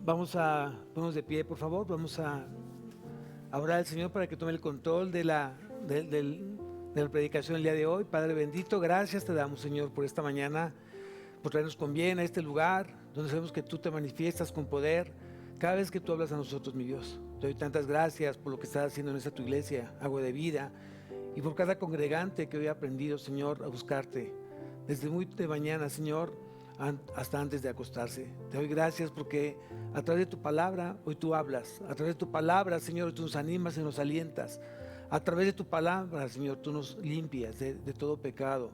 Vamos a ponernos de pie, por favor. Vamos a orar al Señor para que tome el control de la predicación el día de hoy. Padre bendito, gracias te damos, Señor, por esta mañana, por traernos con bien a este lugar donde sabemos que tú te manifiestas con poder cada vez que tú hablas a nosotros, mi Dios. Te doy tantas gracias por lo que estás haciendo en esta tu iglesia, Agua de Vida, y por cada congregante que hoy ha aprendido, Señor, a buscarte desde muy de mañana, Señor, hasta antes de acostarse. Te doy gracias porque a través de tu palabra hoy tú hablas. A través de tu palabra, Señor, tú nos animas y nos alientas. A través de tu palabra, Señor, tú nos limpias de todo pecado.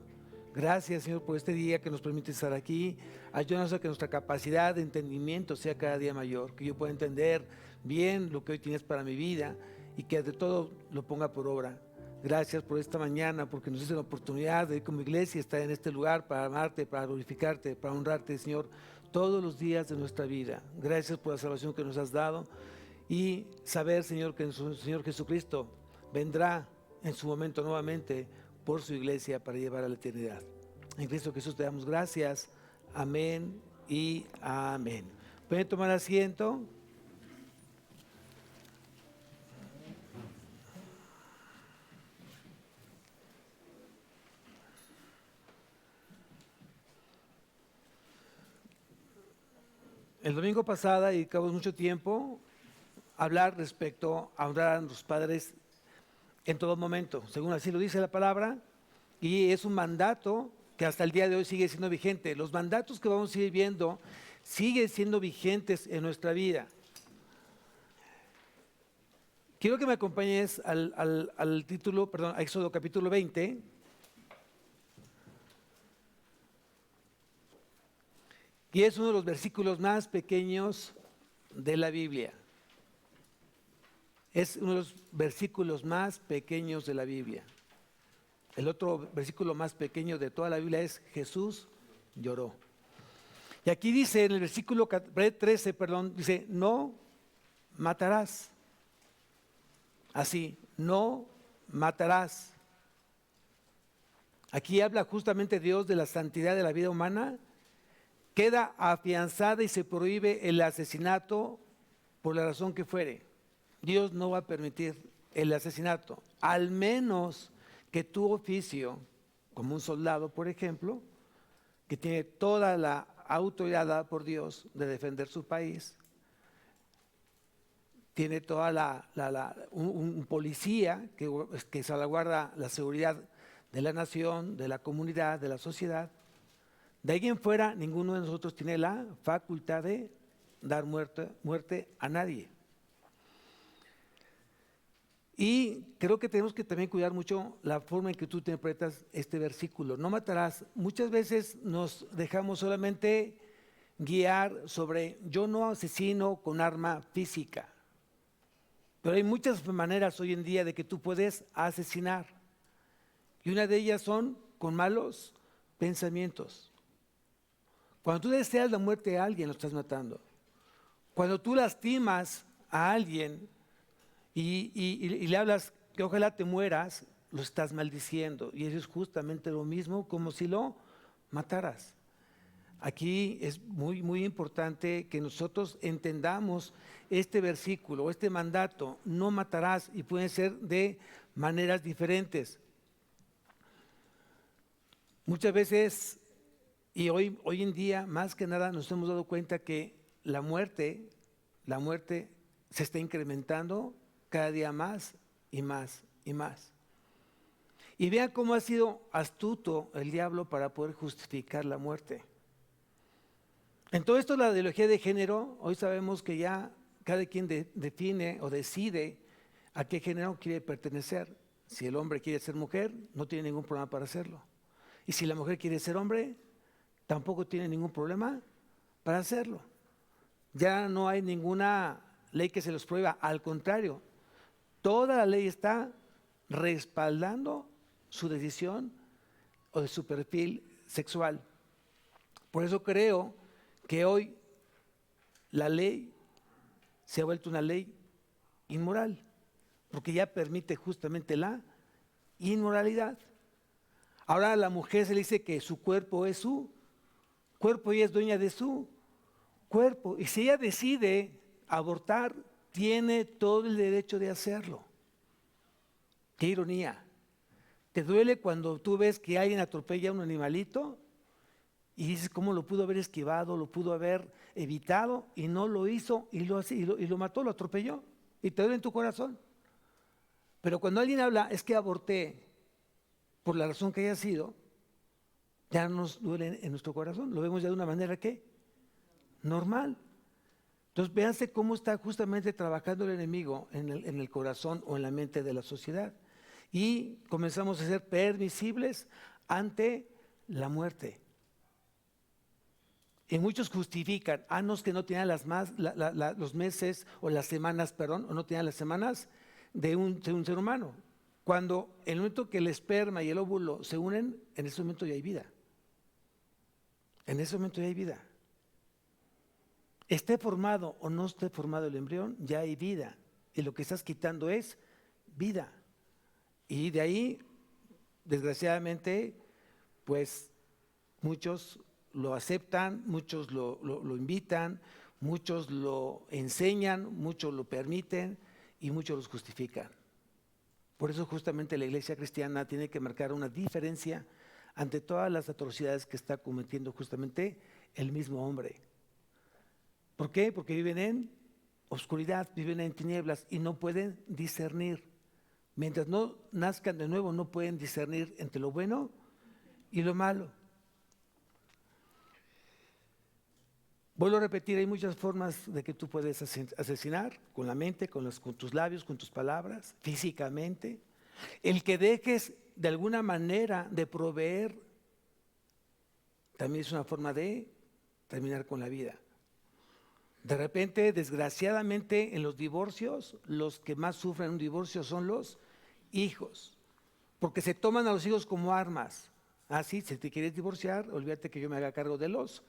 Gracias, Señor, por este día que nos permite estar aquí. Ayúdanos a que nuestra capacidad de entendimiento sea cada día mayor, que yo pueda entender bien lo que hoy tienes para mi vida y que de todo lo ponga por obra. Gracias por esta mañana, porque nos diste la oportunidad de ir como iglesia, estar en este lugar para amarte, para glorificarte, para honrarte, Señor, todos los días de nuestra vida. Gracias por la salvación que nos has dado y saber, Señor, que Señor Jesucristo vendrá en su momento nuevamente por su iglesia para llevar a la eternidad. En Cristo Jesús te damos gracias. Amén y amén. ¿Pueden tomar asiento? El domingo pasado dedicamos mucho tiempo a hablar respecto a honrar a los padres en todo momento, según así lo dice la palabra, y es un mandato que hasta el día de hoy sigue siendo vigente. Los mandatos que vamos a ir viendo siguen siendo vigentes en nuestra vida. Quiero que me acompañes al título, perdón, a Éxodo capítulo 20. Y es uno de los versículos más pequeños de la Biblia. Es uno de los versículos más pequeños de la Biblia. El otro versículo más pequeño de toda la Biblia es Jesús lloró. Y aquí dice en el versículo 13, dice, no matarás. Así, no matarás. Aquí habla justamente Dios de la santidad de la vida humana. Queda afianzada y se prohíbe el asesinato por la razón que fuere. Dios no va a permitir el asesinato, al menos que tu oficio, como un soldado, por ejemplo, que tiene toda la autoridad dada por Dios de defender su país, tiene toda un policía que salvaguarda la seguridad de la nación, de la comunidad, de la sociedad. De ahí en fuera, ninguno de nosotros tiene la facultad de dar muerte a nadie. Y creo que tenemos que también cuidar mucho la forma en que tú interpretas este versículo. No matarás. Muchas veces nos dejamos solamente guiar sobre yo no asesino con arma física. Pero hay muchas maneras hoy en día de que tú puedes asesinar. Y una de ellas son con malos pensamientos. Cuando tú deseas la muerte a alguien, lo estás matando. Cuando tú lastimas a alguien y le hablas que ojalá te mueras, lo estás maldiciendo. Y eso es justamente lo mismo como si lo mataras. Aquí es muy, muy importante que nosotros entendamos este versículo, este mandato, no matarás, y pueden ser de maneras diferentes. Muchas veces, y hoy en día, más que nada, nos hemos dado cuenta que la muerte se está incrementando cada día más y más y más. Y vean cómo ha sido astuto el diablo para poder justificar la muerte. En todo esto, la ideología de género, hoy sabemos que ya cada quien define o decide a qué género quiere pertenecer. Si el hombre quiere ser mujer, no tiene ningún problema para hacerlo. Y si la mujer quiere ser hombre, tampoco tiene ningún problema para hacerlo. Ya no hay ninguna ley que se los prohíba, al contrario, toda la ley está respaldando su decisión o de su perfil sexual. Por eso creo que hoy la ley se ha vuelto una ley inmoral, porque ya permite justamente la inmoralidad. Ahora a la mujer se le dice que su cuerpo es su cuerpo y es dueña de su cuerpo. Y si ella decide abortar, tiene todo el derecho de hacerlo. Qué ironía. ¿Te duele cuando tú ves que alguien atropella a un animalito y dices cómo lo pudo haber esquivado, lo pudo haber evitado y no lo hizo y lo mató, lo atropelló? Y te duele en tu corazón. Pero cuando alguien habla, es que aborté por la razón que haya sido, ya nos duele en nuestro corazón. Lo vemos ya de una manera que normal. Entonces, véanse cómo está justamente trabajando el enemigo en el corazón o en la mente de la sociedad. Y comenzamos a ser permisibles ante la muerte. Y muchos justifican, no es que no tenían los meses o las semanas, o no tenían las semanas de un ser humano. Cuando en el momento que el esperma y el óvulo se unen, en ese momento ya hay vida. En ese momento ya hay vida. Esté formado o no esté formado el embrión, ya hay vida. Y lo que estás quitando es vida. Y de ahí, desgraciadamente, pues muchos lo aceptan, muchos lo invitan, muchos lo enseñan, muchos lo permiten y muchos los justifican. Por eso justamente la iglesia cristiana tiene que marcar una diferencia ante todas las atrocidades que está cometiendo justamente el mismo hombre. ¿Por qué? Porque viven en oscuridad, viven en tinieblas y no pueden discernir. Mientras no nazcan de nuevo, no pueden discernir entre lo bueno y lo malo. Vuelvo a repetir, hay muchas formas de que tú puedes asesinar, con la mente, con tus labios, con tus palabras, físicamente. El que dejes de alguna manera de proveer también es una forma de terminar con la vida. De repente, desgraciadamente, en los divorcios, los que más sufren un divorcio son los hijos, porque se toman a los hijos como armas. Sí, si te quieres divorciar, olvídate que yo me haga cargo de los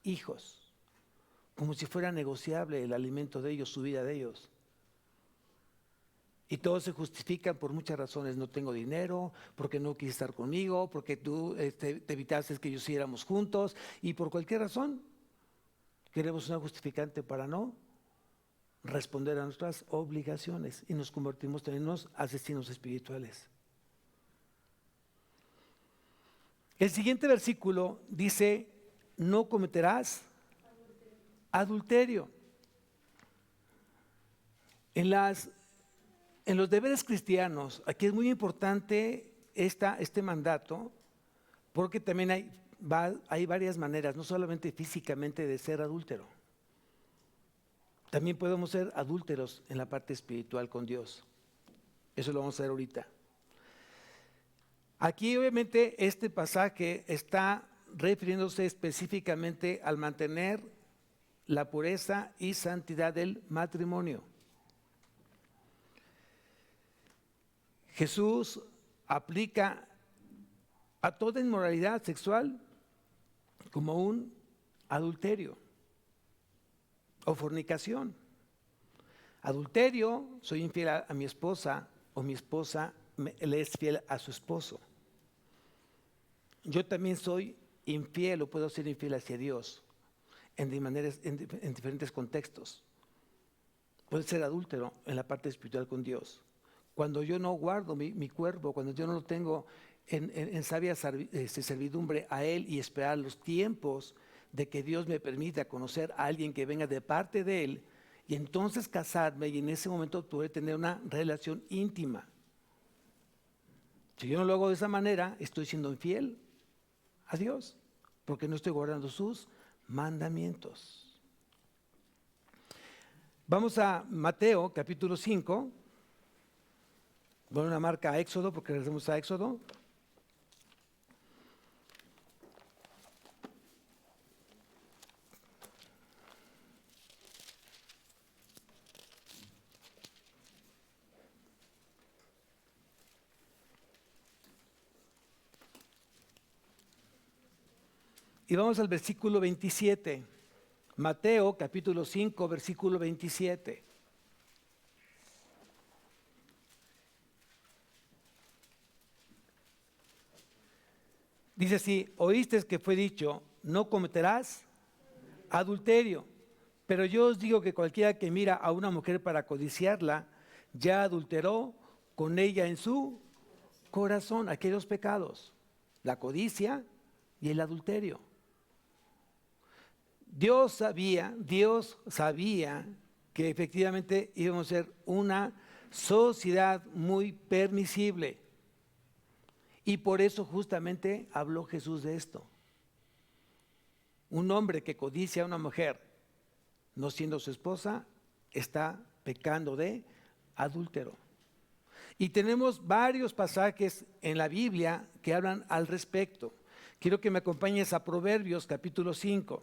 hijos. Como si fuera negociable el alimento de ellos, su vida de ellos. Y todos se justifican por muchas razones. No tengo dinero, porque no quieres estar conmigo, porque tú te evitaste que yo siguiéramos juntos, y por cualquier razón queremos una justificante para no responder a nuestras obligaciones y nos convertimos también en unos asesinos espirituales. El siguiente versículo dice: no cometerás adulterio. En los deberes cristianos, aquí es muy importante este mandato, porque también hay varias maneras, no solamente físicamente, de ser adúltero. También podemos ser adúlteros en la parte espiritual con Dios. Eso lo vamos a ver ahorita. Aquí obviamente este pasaje está refiriéndose específicamente al mantener la pureza y santidad del matrimonio. Jesús aplica a toda inmoralidad sexual como un adulterio o fornicación. Adulterio, soy infiel a mi esposa, o mi esposa le es fiel a su esposo. Yo también soy infiel o puedo ser infiel hacia Dios en diferentes contextos. Puedo ser adúltero en la parte espiritual con Dios. Cuando yo no guardo mi cuerpo, cuando yo no lo tengo en sabia servidumbre a Él y esperar los tiempos de que Dios me permita conocer a alguien que venga de parte de Él y entonces casarme, y en ese momento poder tener una relación íntima. Si yo no lo hago de esa manera, estoy siendo infiel a Dios, porque no estoy guardando sus mandamientos. Vamos a Mateo capítulo 5. Bueno, una marca a Éxodo, porque regresamos a Éxodo. Y vamos al versículo 27. Mateo capítulo 5, versículo 27. Dice así: oíste que fue dicho, no cometerás adulterio. Pero yo os digo que cualquiera que mira a una mujer para codiciarla, ya adulteró con ella en su corazón. Aquí hay dos pecados: la codicia y el adulterio. Dios sabía que efectivamente íbamos a ser una sociedad muy permisible. Y por eso justamente habló Jesús de esto. Un hombre que codicia a una mujer, no siendo su esposa, está pecando de adúltero. Y tenemos varios pasajes en la Biblia que hablan al respecto. Quiero que me acompañes a Proverbios capítulo 5.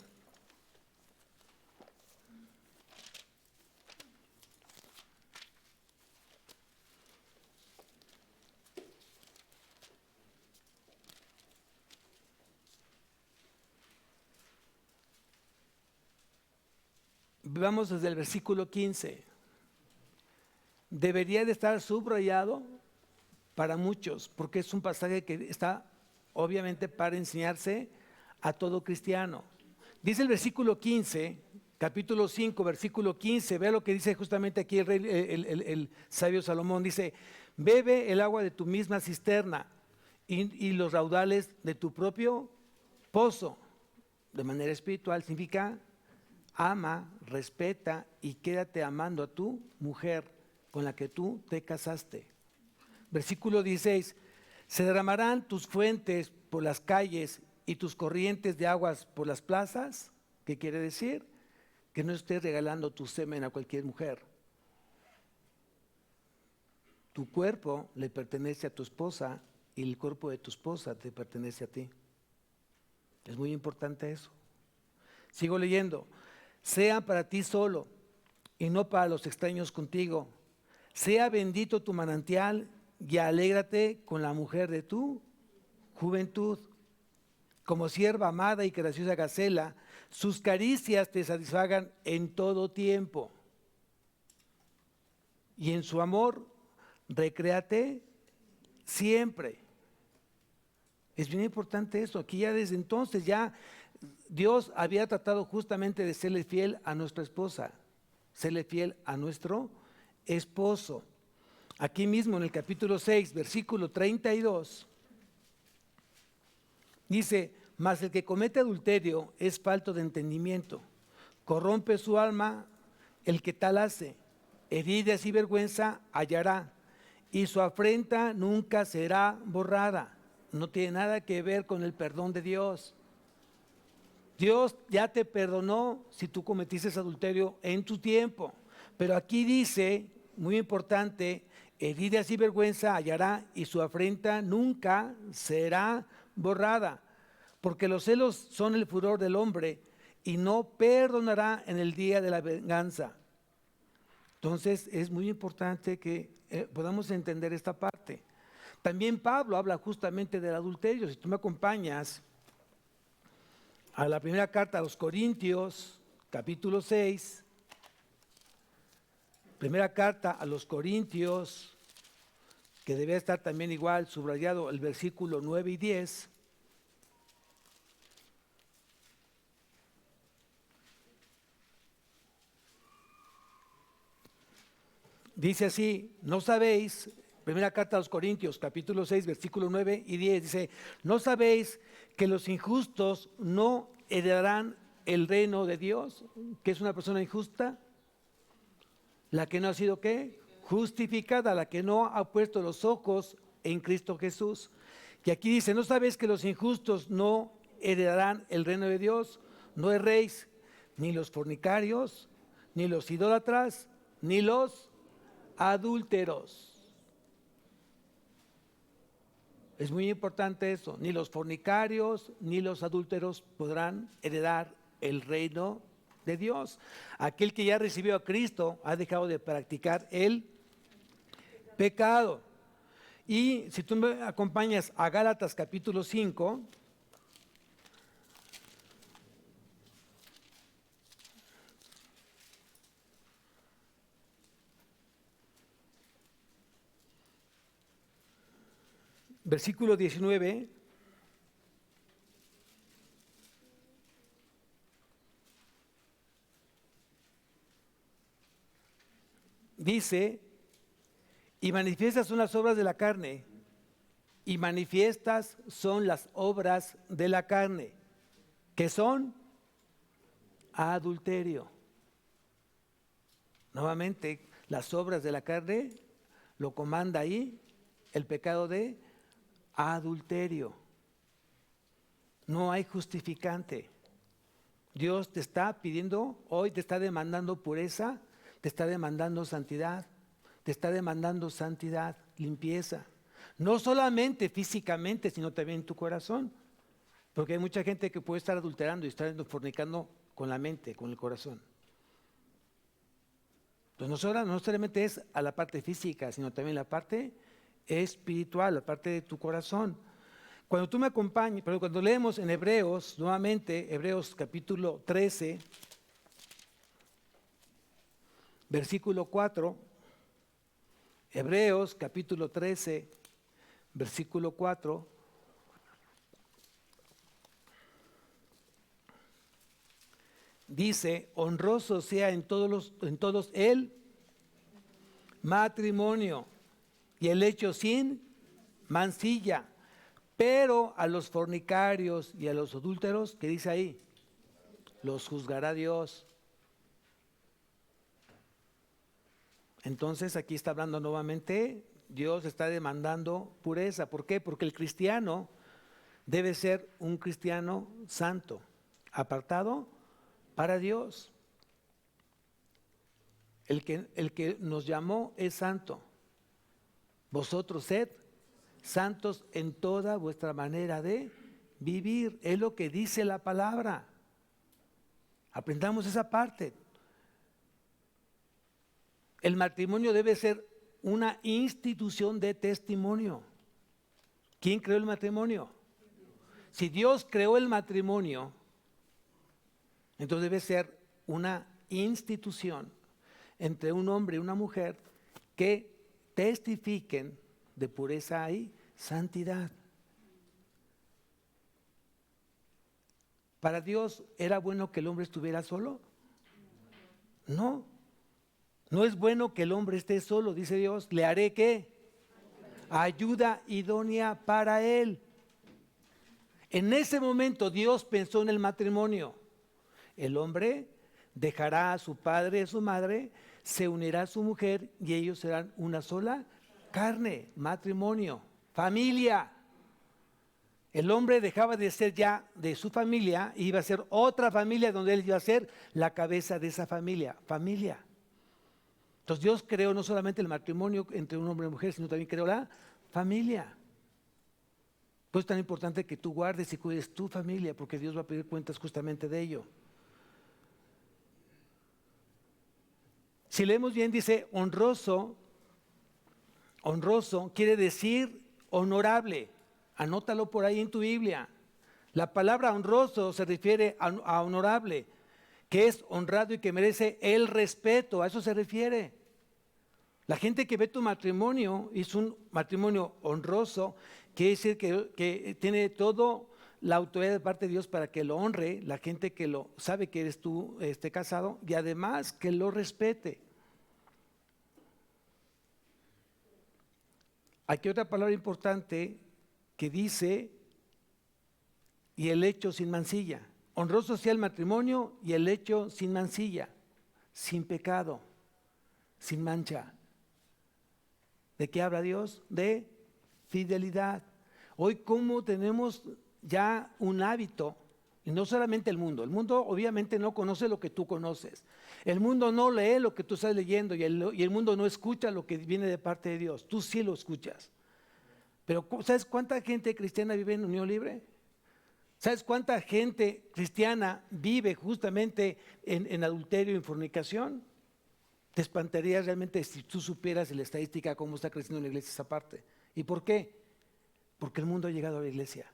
Vamos desde el versículo 15. Debería de estar subrayado para muchos, porque es un pasaje que está obviamente para enseñarse a todo cristiano. Dice el versículo 15, capítulo 5, versículo 15, vea lo que dice justamente aquí el sabio Salomón. Dice: bebe el agua de tu misma cisterna y los raudales de tu propio pozo. De manera espiritual significa: ama, respeta y quédate amando a tu mujer con la que tú te casaste. Versículo 16: se derramarán tus fuentes por las calles y tus corrientes de aguas por las plazas. ¿Qué quiere decir? Que no estés regalando tu semen a cualquier mujer. Tu cuerpo le pertenece a tu esposa y el cuerpo de tu esposa te pertenece a ti. Es muy importante eso. Sigo leyendo: sea para ti solo y no para los extraños contigo. Sea bendito tu manantial y alégrate con la mujer de tu juventud. Como sierva amada y graciosa gacela, sus caricias te satisfagan en todo tiempo. Y en su amor, recréate siempre. Es bien importante eso. Aquí ya desde entonces ya Dios había tratado justamente de serle fiel a nuestra esposa, serle fiel a nuestro esposo. Aquí mismo en el capítulo 6, versículo 32, dice: mas el que comete adulterio es falto de entendimiento, corrompe su alma el que tal hace, heridas y vergüenza hallará, y su afrenta nunca será borrada. No tiene nada que ver con el perdón de Dios. Dios ya te perdonó si tú cometiste adulterio en tu tiempo, pero aquí dice, muy importante: heridas y vergüenza hallará y su afrenta nunca será borrada, porque los celos son el furor del hombre y no perdonará en el día de la venganza. Entonces es muy importante que podamos entender esta parte. También Pablo habla justamente del adulterio. Si tú me acompañas a la primera carta a los Corintios, capítulo 6, primera carta a los Corintios, que debe estar también igual subrayado el versículo 9 y 10. Dice así: ¿no sabéis? Primera carta a los Corintios, capítulo 6, versículo 9 y 10, dice: ¿no sabéis que los injustos no heredarán el reino de Dios? ¿Qué es una persona injusta? La que no ha sido, ¿qué? Justificada, la que no ha puesto los ojos en Cristo Jesús. Y aquí dice: ¿no sabéis que los injustos no heredarán el reino de Dios? No erréis, ni los fornicarios, ni los idólatras, ni los adúlteros. Es muy importante eso. Ni los fornicarios ni los adúlteros podrán heredar el reino de Dios. Aquel que ya recibió a Cristo ha dejado de practicar el pecado. Y si tú me acompañas a Gálatas capítulo 5, versículo 19, dice, y manifiestas son las obras de la carne, y manifiestas son las obras de la carne, que son adulterio. Nuevamente, las obras de la carne lo comanda ahí el pecado de adulterio. No hay justificante. Dios te está pidiendo, hoy te está demandando pureza, te está demandando santidad, te está demandando santidad, limpieza. No solamente físicamente, sino también en tu corazón. Porque hay mucha gente que puede estar adulterando y estar fornicando con la mente, con el corazón. Entonces no solamente es a la parte física, sino también la parte espiritual, la parte de tu corazón. Cuando tú me acompañes, pero cuando leemos en Hebreos, nuevamente, Hebreos capítulo 13, versículo 4, Hebreos capítulo 13, versículo 4, dice, honroso sea en todos el matrimonio y el hecho sin mancilla, pero a los fornicarios y a los adúlteros, ¿qué dice ahí? Los juzgará Dios. Entonces aquí está hablando nuevamente, Dios está demandando pureza. ¿Por qué? Porque el cristiano debe ser un cristiano santo, apartado para Dios. El que nos llamó es santo. Vosotros sed santos en toda vuestra manera de vivir. Es lo que dice la palabra. Aprendamos esa parte. El matrimonio debe ser una institución de testimonio. ¿Quién creó el matrimonio? Si Dios creó el matrimonio, entonces debe ser una institución entre un hombre y una mujer que testifiquen de pureza y santidad. ¿Para Dios era bueno que el hombre estuviera solo? No. No es bueno que el hombre esté solo, dice Dios. ¿Le haré qué? Ayuda idónea para él. En ese momento Dios pensó en el matrimonio. El hombre dejará a su padre y a su madre, se unirá a su mujer y ellos serán una sola carne, matrimonio, familia. El hombre dejaba de ser ya de su familia y iba a ser otra familia donde él iba a ser la cabeza de esa familia, familia. Entonces Dios creó no solamente el matrimonio entre un hombre y mujer, sino también creó la familia. Pues es tan importante que tú guardes y cuides tu familia, porque Dios va a pedir cuentas justamente de ello. Si leemos bien, dice honroso. Honroso quiere decir honorable. Anótalo por ahí en tu Biblia. La palabra honroso se refiere a honorable, que es honrado y que merece el respeto. A eso se refiere. La gente que ve tu matrimonio es un matrimonio honroso, quiere decir que tiene todo la autoridad de parte de Dios para que lo honre, la gente que lo sabe que eres tú casado, y además que lo respete. Aquí otra palabra importante que dice, y el hecho sin mancilla. Honroso sea el matrimonio y el hecho sin mancilla, sin pecado, sin mancha. ¿De qué habla Dios? De fidelidad. Hoy como tenemos ya un hábito, y no solamente el mundo obviamente no conoce lo que tú conoces. El mundo no lee lo que tú estás leyendo y el mundo no escucha lo que viene de parte de Dios. Tú sí lo escuchas. Pero ¿sabes cuánta gente cristiana vive en unión libre? ¿Sabes cuánta gente cristiana vive justamente en adulterio y en fornicación? Te espantarías realmente si tú supieras la estadística cómo está creciendo en la iglesia esa parte. ¿Y por qué? Porque el mundo ha llegado a la iglesia.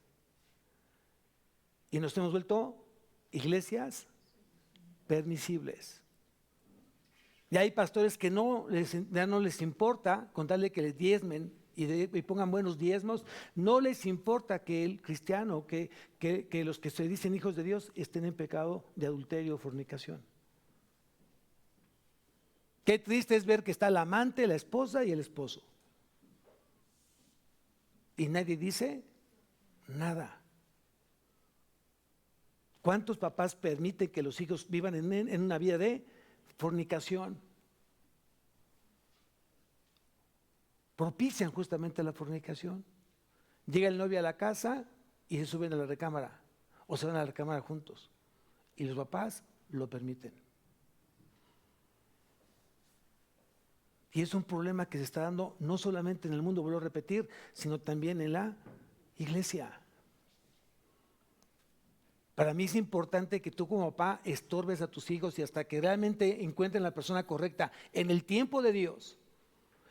Y nos hemos vuelto iglesias permisibles. Y hay pastores que ya no les importa contarle que les diezmen y pongan buenos diezmos. No les importa que el cristiano, que los que se dicen hijos de Dios estén en pecado de adulterio o fornicación. Qué triste es ver que está la amante, la esposa y el esposo. Y nadie dice nada. ¿Cuántos papás permiten que los hijos vivan en una vida de fornicación? Propician justamente la fornicación. Llega el novio a la casa y se suben a la recámara o se van a la recámara juntos. Y los papás lo permiten. Y es un problema que se está dando no solamente en el mundo, vuelvo a repetir, sino también en la iglesia. Para mí es importante que tú como papá estorbes a tus hijos y hasta que realmente encuentren la persona correcta en el tiempo de Dios,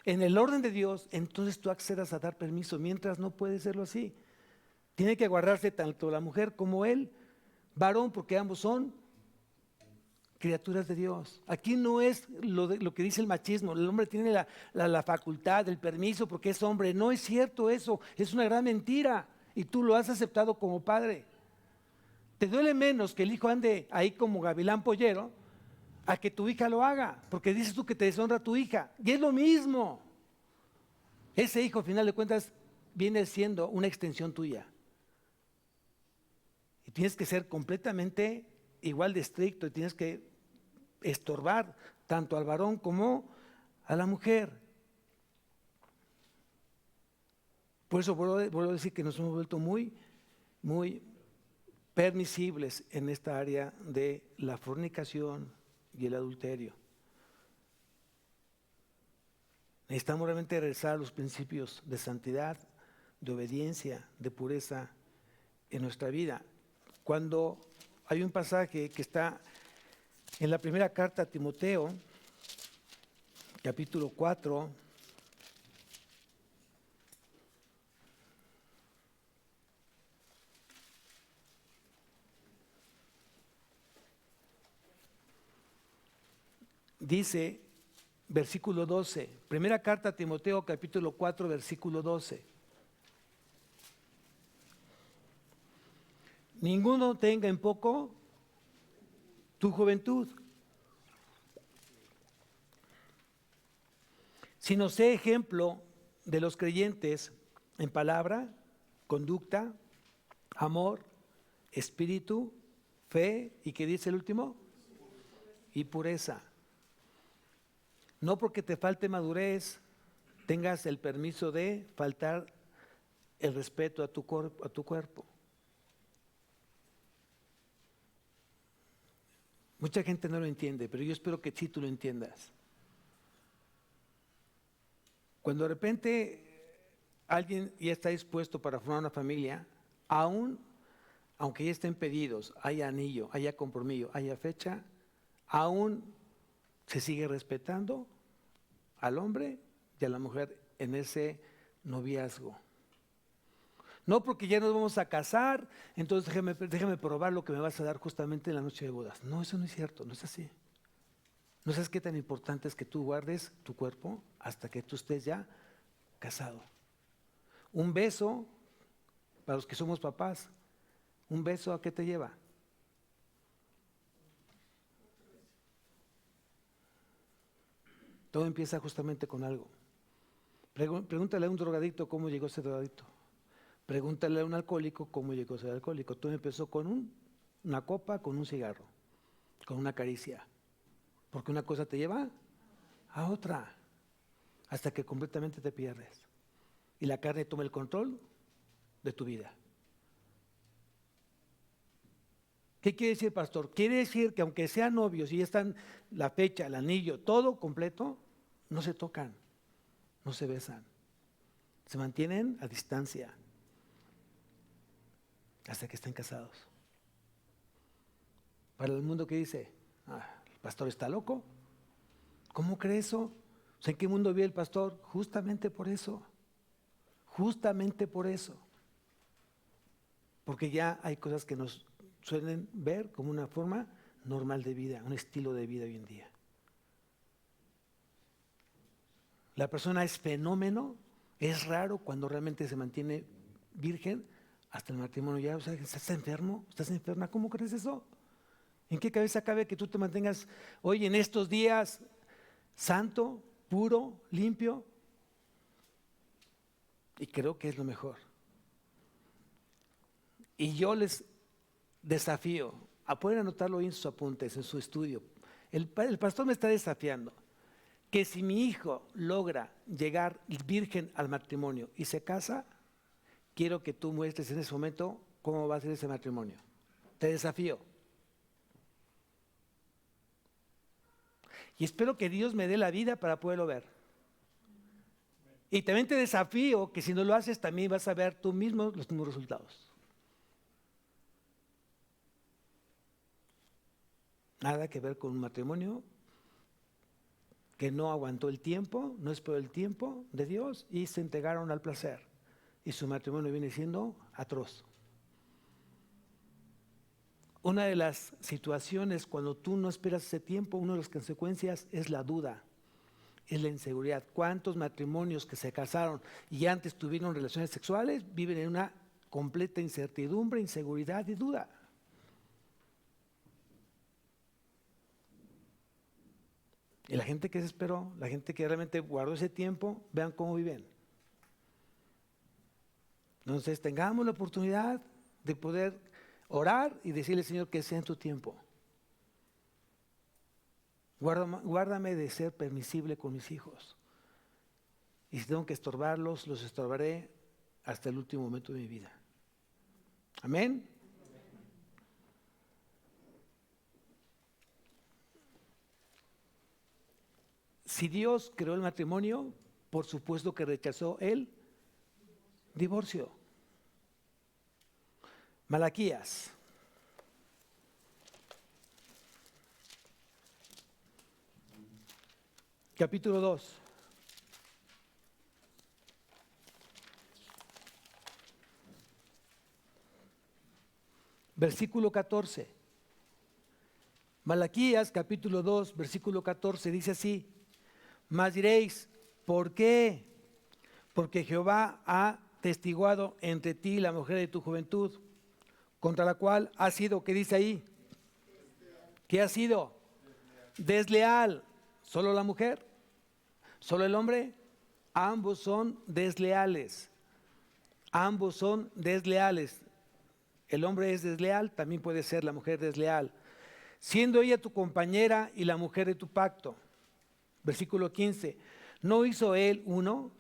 en el orden de Dios, entonces tú accedas a dar permiso. Mientras no puede serlo así. Tiene que guardarse tanto la mujer como él, varón, porque ambos son criaturas de Dios. Aquí no es lo que dice el machismo. El hombre tiene la facultad, el permiso porque es hombre. No es cierto eso. Es una gran mentira. Y tú lo has aceptado como padre. Te duele menos que el hijo ande ahí como gavilán pollero a que tu hija lo haga. Porque dices tú que te deshonra a tu hija. Y es lo mismo. Ese hijo, al final de cuentas, viene siendo una extensión tuya. Y tienes que ser completamente igual de estricto y tienes que estorbar tanto al varón como a la mujer. Por eso vuelvo a decir que nos hemos vuelto muy permisibles en esta área de la fornicación y el adulterio. Necesitamos realmente regresar a los principios de santidad, de obediencia, de pureza en nuestra vida. Cuando hay un pasaje que está en la primera carta a Timoteo, capítulo 4, dice, versículo 12, primera carta a Timoteo, capítulo 4, versículo 12. Ninguno tenga en poco tu juventud, sino sé ejemplo de los creyentes en palabra, conducta, amor, espíritu, fe, ¿y qué dice el último? Y pureza. No porque te falte madurez, tengas el permiso de faltar el respeto a tu cuerpo. Mucha gente no lo entiende, pero yo espero que sí tú lo entiendas. Cuando de repente alguien ya está dispuesto para formar una familia, aunque ya estén pedidos, haya anillo, haya compromiso, haya fecha, aún se sigue respetando al hombre y a la mujer en ese noviazgo. No porque ya nos vamos a casar, entonces déjame probar lo que me vas a dar justamente en la noche de bodas. No, eso no es cierto, no es así. ¿No sabes qué tan importante es que tú guardes tu cuerpo hasta que tú estés ya casado? Un beso, para los que somos papás, ¿un beso a qué te lleva? Todo empieza justamente con algo. Pregúntale a un drogadicto cómo llegó a ser drogadicto. Pregúntale a un alcohólico cómo llegó a ser alcohólico. Todo empezó con una copa, con un cigarro, con una caricia. Porque una cosa te lleva a otra, hasta que completamente te pierdes. Y la carne toma el control de tu vida. ¿Qué quiere decir, pastor? Quiere decir que aunque sean novios y ya están la fecha, el anillo, todo completo, no se tocan, no se besan. Se mantienen a distancia hasta que estén casados. Para el mundo, ¿qué dice? ¿El pastor está loco? ¿Cómo cree eso? O sea, ¿en qué mundo vive el pastor? Justamente por eso. Justamente por eso. Porque ya hay cosas que nos suelen ver como una forma normal de vida, un estilo de vida hoy en día. La persona es fenómeno, es raro cuando realmente se mantiene virgen hasta el matrimonio. Ya, o sea, ¿estás enfermo? ¿Estás enferma? ¿Cómo crees eso? ¿En qué cabeza cabe que tú te mantengas hoy en estos días santo, puro, limpio. Y creo que es lo mejor. Y yo les desafío a poder anotarlo en sus apuntes, en su estudio. El pastor me está desafiando que si mi hijo logra llegar virgen al matrimonio y se casa, quiero que tú muestres en ese momento cómo va a ser ese matrimonio. Te desafío. Y espero que Dios me dé la vida para poderlo ver. Y también te desafío que si no lo haces, también vas a ver tú mismo los mismos resultados. Nada que ver con un matrimonio que no aguantó el tiempo, no esperó el tiempo de Dios y se entregaron al placer. Y su matrimonio viene siendo atroz. Una de las situaciones cuando tú no esperas ese tiempo, una de las consecuencias es la duda, es la inseguridad. ¿Cuántos matrimonios que se casaron y antes tuvieron relaciones sexuales viven en una completa incertidumbre, inseguridad y duda? Y la gente que se esperó, la gente que realmente guardó ese tiempo, vean cómo viven. Entonces tengamos la oportunidad de poder orar y decirle, Señor, que sea en tu tiempo. Guárdame de ser permisible con mis hijos. Y si tengo que estorbarlos, los estorbaré hasta el último momento de mi vida. Amén. Si Dios creó el matrimonio, por supuesto que rechazó el divorcio. Malaquías. Capítulo 2. Versículo 14. Malaquías capítulo 2, versículo 14 dice así: mas diréis, ¿por qué? Porque Jehová ha testiguado entre ti la mujer de tu juventud, contra la cual ha sido, ¿qué dice ahí? ¿Qué ha sido? Desleal. ¿Solo la mujer? ¿Solo el hombre? Ambos son desleales. Ambos son desleales. El hombre es desleal, también puede ser la mujer desleal. Siendo ella tu compañera y la mujer de tu pacto. Versículo 15. ¿No hizo él uno,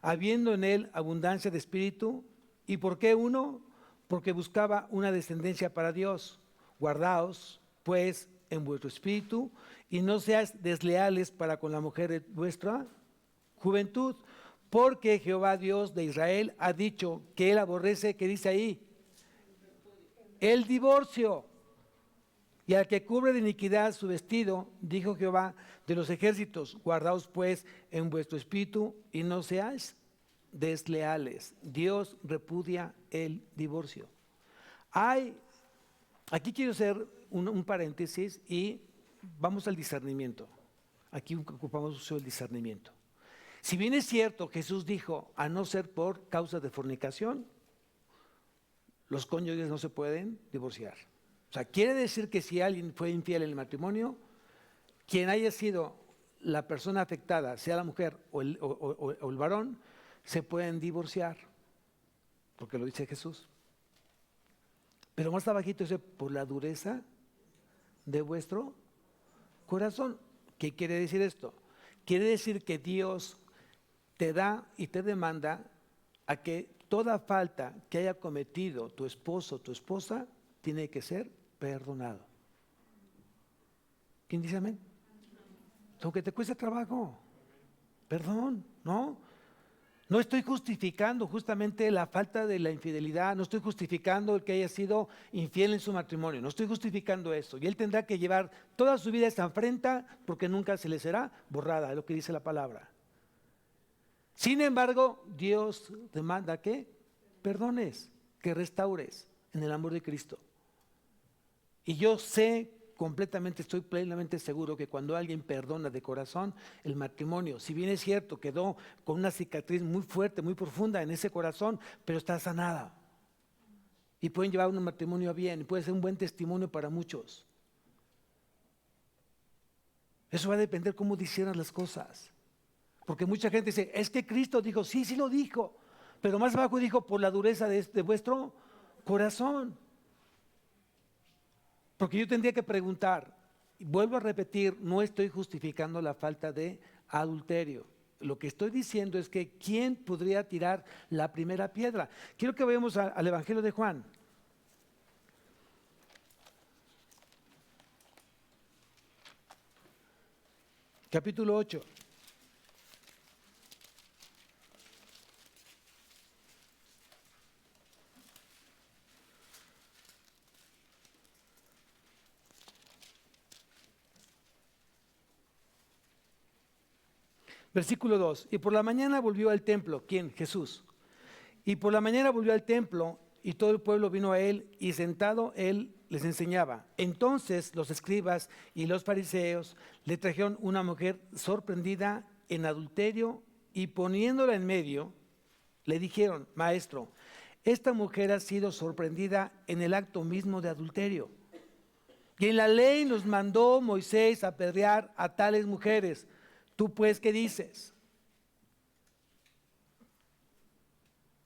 habiendo en él abundancia de espíritu? ¿Y por qué uno? Porque buscaba una descendencia para Dios. Guardaos, pues, en vuestro espíritu y no seáis desleales para con la mujer de vuestra juventud, porque Jehová Dios de Israel ha dicho que él aborrece, ¿qué dice ahí? El divorcio. Y al que cubre de iniquidad su vestido, dijo Jehová de los ejércitos, guardaos pues en vuestro espíritu y no seáis desleales. Dios repudia el divorcio. Aquí quiero hacer un paréntesis y vamos al discernimiento. Aquí ocupamos mucho el discernimiento. Si bien es cierto, Jesús dijo, a no ser por causa de fornicación, los cónyuges no se pueden divorciar. O sea, quiere decir que si alguien fue infiel en el matrimonio, quien haya sido la persona afectada, sea la mujer o el varón, se pueden divorciar, porque lo dice Jesús. Pero más abajito dice, por la dureza de vuestro corazón. ¿Qué quiere decir esto? Quiere decir que Dios te da y te demanda a que toda falta que haya cometido tu esposo o tu esposa tiene que ser perdonado. ¿Quién dice amén? Aunque te cueste trabajo, perdón, ¿no? No estoy justificando justamente la falta de la infidelidad, no estoy justificando el que haya sido infiel en su matrimonio, no estoy justificando eso. Y él tendrá que llevar toda su vida esta afrenta porque nunca se le será borrada, es lo que dice la palabra. Sin embargo, Dios demanda que perdones, que restaures en el amor de Cristo. Y yo sé completamente, estoy plenamente seguro que cuando alguien perdona de corazón, el matrimonio, si bien es cierto, quedó con una cicatriz muy fuerte, muy profunda en ese corazón, pero está sanada. Y pueden llevar un matrimonio bien, y puede ser un buen testimonio para muchos. Eso va a depender cómo disciernas las cosas. Porque mucha gente dice, es que Cristo dijo, sí, sí lo dijo, pero más abajo dijo, por la dureza de vuestro corazón. Porque yo tendría que preguntar, y vuelvo a repetir, no estoy justificando la falta de adulterio. Lo que estoy diciendo es que ¿quién podría tirar la primera piedra? Quiero que vayamos al Evangelio de Juan. Capítulo 8. Versículo 2. Y por la mañana volvió al templo. ¿Quién? Jesús. Y por la mañana volvió al templo y todo el pueblo vino a él y sentado él les enseñaba. Entonces los escribas y los fariseos le trajeron una mujer sorprendida en adulterio y poniéndola en medio, le dijeron, maestro, esta mujer ha sido sorprendida en el acto mismo de adulterio. Y en la ley nos mandó Moisés a apedrear a tales mujeres. ¿Tú pues qué dices?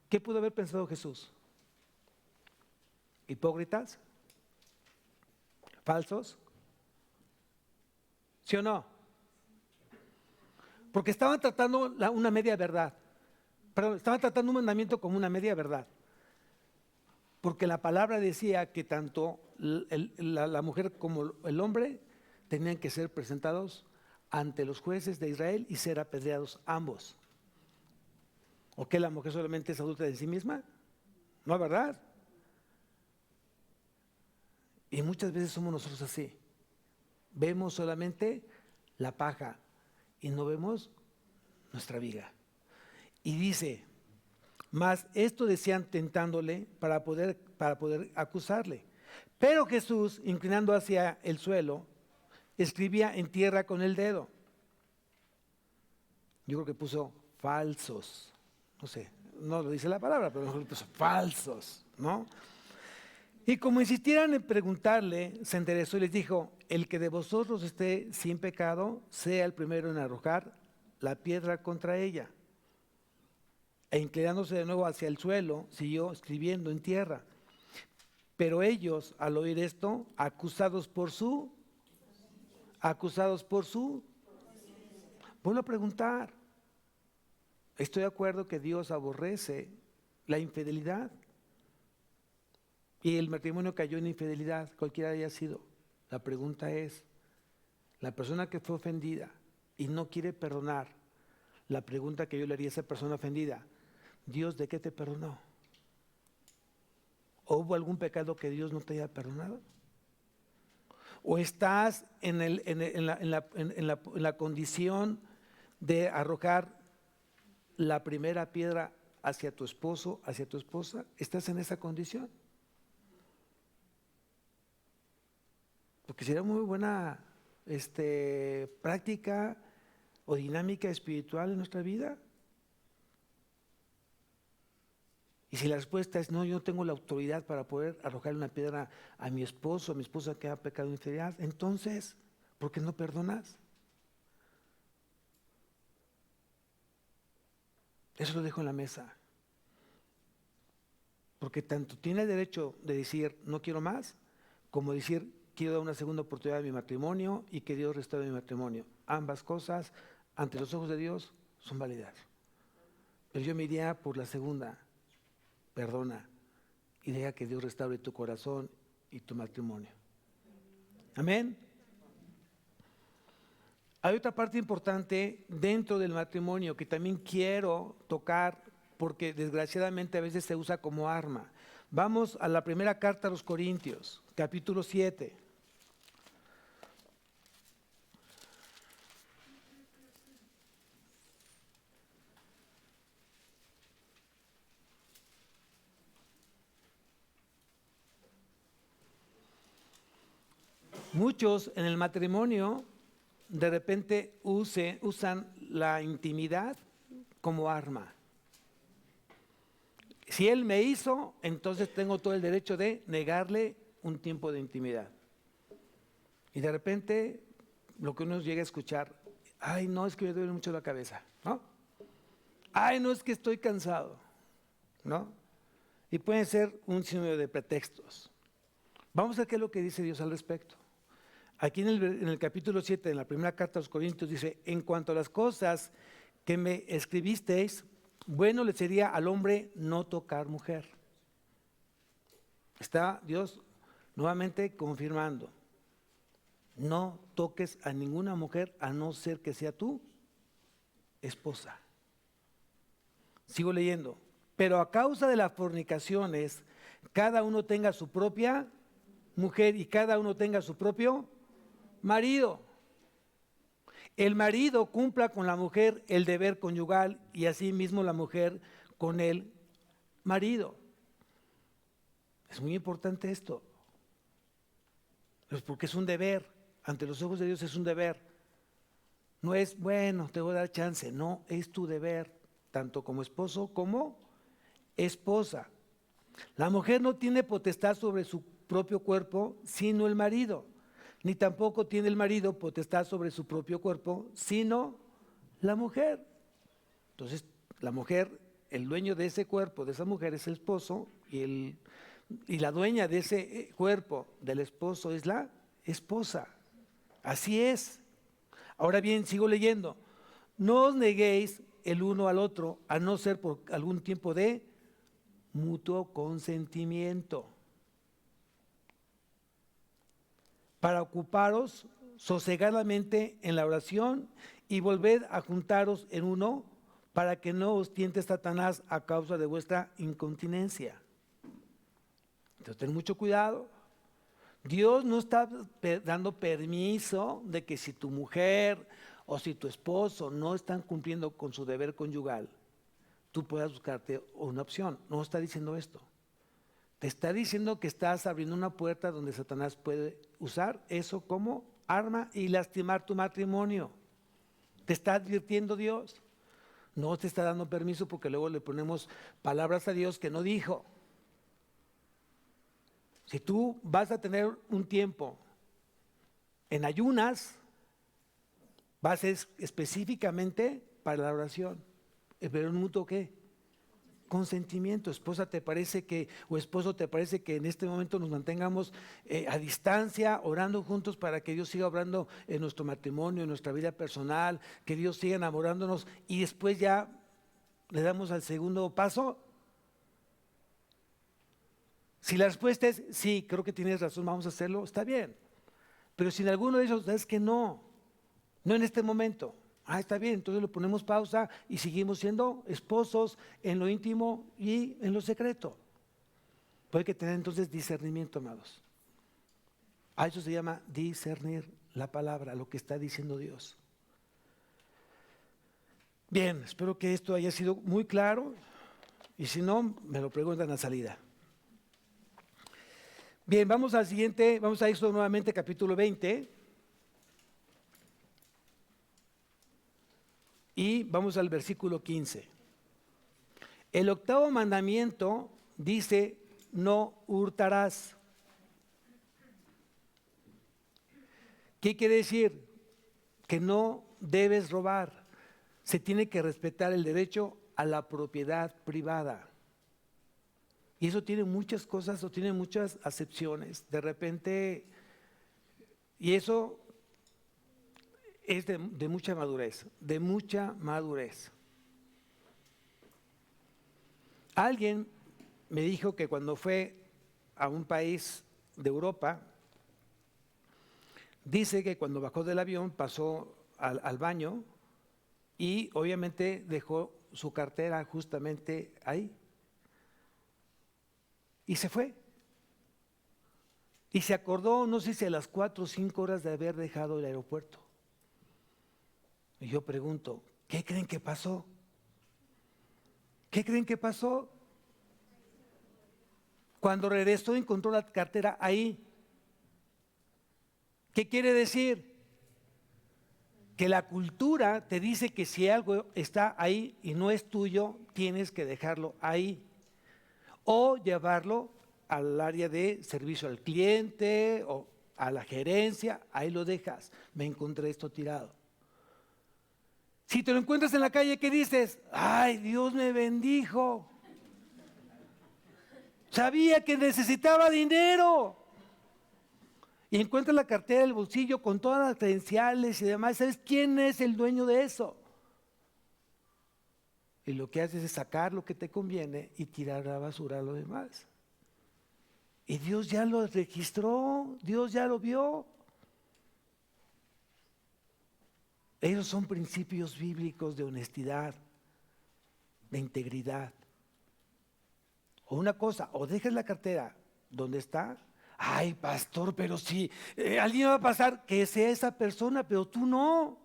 ¿Qué pudo haber pensado Jesús? ¿Hipócritas? ¿Falsos? ¿Sí o no? Porque estaban tratando una media verdad. Perdón, estaban tratando un mandamiento como una media verdad. Porque la palabra decía que tanto la mujer como el hombre tenían que ser presentados ante los jueces de Israel y ser apedreados ambos. ¿O que la mujer solamente es adulta de sí misma? No, ¿verdad? Y muchas veces somos nosotros así. Vemos solamente la paja y no vemos nuestra viga. Y dice, mas esto decían tentándole para poder acusarle. Pero Jesús, inclinando hacia el suelo, escribía en tierra con el dedo. Yo creo que puso falsos. No sé, no lo dice la palabra, pero mejor puso falsos, ¿no? Y como insistieran en preguntarle, se enderezó y les dijo, el que de vosotros esté sin pecado, sea el primero en arrojar la piedra contra ella. E inclinándose de nuevo hacia el suelo, siguió escribiendo en tierra. Pero ellos, al oír esto, acusados por su, vuelvo a preguntar, estoy de acuerdo que Dios aborrece la infidelidad. Y el matrimonio cayó en infidelidad, cualquiera haya sido. La pregunta es, la persona que fue ofendida y no quiere perdonar, la pregunta que yo le haría a esa persona ofendida, ¿Dios de qué te perdonó? ¿O hubo algún pecado que Dios no te haya perdonado? ¿O estás en la condición de arrojar la primera piedra hacia tu esposo, hacia tu esposa? ¿Estás en esa condición? Porque sería muy buena práctica o dinámica espiritual en nuestra vida. Y si la respuesta es no, yo no tengo la autoridad para poder arrojar una piedra a mi esposo, a mi esposa que ha pecado en infidelidad, entonces, ¿por qué no perdonas? Eso lo dejo en la mesa. Porque tanto tiene el derecho de decir no quiero más, como decir quiero dar una segunda oportunidad a mi matrimonio y que Dios restaure mi matrimonio. Ambas cosas, ante los ojos de Dios, son válidas. Pero yo me iría por la segunda. Perdona y deja que Dios restaure tu corazón y tu matrimonio. Amén. Hay otra parte importante dentro del matrimonio que también quiero tocar porque desgraciadamente a veces se usa como arma. Vamos a la primera carta a los Corintios, capítulo 7. Muchos en el matrimonio de repente usan la intimidad como arma. Si él me hizo, entonces tengo todo el derecho de negarle un tiempo de intimidad. Y de repente lo que uno llega a escuchar, ay, no, es que me duele mucho la cabeza, ¿no? Ay, no, es que estoy cansado, ¿no? Y pueden ser un sinnúmero de pretextos. Vamos a ver qué es lo que dice Dios al respecto. Aquí en el capítulo 7, en la primera carta a los Corintios, dice, en cuanto a las cosas que me escribisteis, bueno le sería al hombre no tocar mujer. Está Dios nuevamente confirmando, no toques a ninguna mujer a no ser que sea tu esposa. Sigo leyendo, pero a causa de las fornicaciones, cada uno tenga su propia mujer y cada uno tenga su propio marido. El marido cumpla con la mujer el deber conyugal y asimismo la mujer con el marido. Es muy importante esto, porque es un deber, ante los ojos de Dios es un deber. No es, bueno, te voy a dar chance, no, es tu deber, tanto como esposo como esposa. La mujer no tiene potestad sobre su propio cuerpo, sino el marido, ni tampoco tiene el marido potestad sobre su propio cuerpo, sino la mujer. Entonces, la mujer, el dueño de ese cuerpo, de esa mujer es el esposo, y la dueña de ese cuerpo del esposo es la esposa. Así es. Ahora bien, sigo leyendo. No os neguéis el uno al otro, a no ser por algún tiempo de mutuo consentimiento, para ocuparos sosegadamente en la oración y volved a juntaros en uno, para que no os tiente Satanás a causa de vuestra incontinencia. Entonces, ten mucho cuidado. Dios no está dando permiso de que si tu mujer o si tu esposo no están cumpliendo con su deber conyugal, tú puedas buscarte una opción. No está diciendo esto. Te está diciendo que estás abriendo una puerta donde Satanás puede usar eso como arma y lastimar tu matrimonio. Te está advirtiendo Dios. No te está dando permiso porque luego le ponemos palabras a Dios que no dijo. Si tú vas a tener un tiempo en ayunas, va a ser específicamente para la oración. Pero en mutuo ¿qué? Consentimiento. Esposa, ¿te parece que, o esposo, te parece que en este momento nos mantengamos a distancia, orando juntos para que Dios siga obrando en nuestro matrimonio, en nuestra vida personal, que Dios siga enamorándonos y después ya le damos al segundo paso? Si la respuesta es sí, creo que tienes razón, vamos a hacerlo, está bien. Pero si en alguno de esos es que no en este momento, está bien, entonces le ponemos pausa y seguimos siendo esposos en lo íntimo y en lo secreto. Puede que tener entonces discernimiento, amados. A eso se llama discernir la palabra, lo que está diciendo Dios. Bien, espero que esto haya sido muy claro y si no, me lo preguntan a salida. Bien, vamos al siguiente, vamos a Éxodo nuevamente, capítulo 20. Y vamos al versículo 15. El octavo mandamiento dice, no hurtarás. ¿Qué quiere decir? Que no debes robar. Se tiene que respetar el derecho a la propiedad privada. Y eso tiene muchas cosas o tiene muchas acepciones. De repente, y eso es de mucha madurez, de mucha madurez. Alguien me dijo que cuando fue a un país de Europa, dice que cuando bajó del avión pasó al baño y obviamente dejó su cartera justamente ahí. Y se fue. Y se acordó, no sé si a las 4 o 5 horas de haber dejado el aeropuerto. Y yo pregunto, ¿qué creen que pasó? ¿Qué creen que pasó? Cuando regresó encontró la cartera ahí. ¿Qué quiere decir? Que la cultura te dice que si algo está ahí y no es tuyo, tienes que dejarlo ahí. O llevarlo al área de servicio al cliente, a la gerencia, ahí lo dejas. Me encontré esto tirado. Si te lo encuentras en la calle, ¿qué dices? ¡Ay, Dios me bendijo! Sabía que necesitaba dinero. Y encuentras la cartera del bolsillo con todas las credenciales y demás. ¿Sabes quién es el dueño de eso? Y lo que haces es sacar lo que te conviene y tirar a la basura lo demás. Y Dios ya lo registró, Dios ya lo vio. Esos son principios bíblicos de honestidad, de integridad. O una cosa, o dejas la cartera donde está. Ay, pastor, pero si alguien va a pasar, que sea esa persona, pero tú no.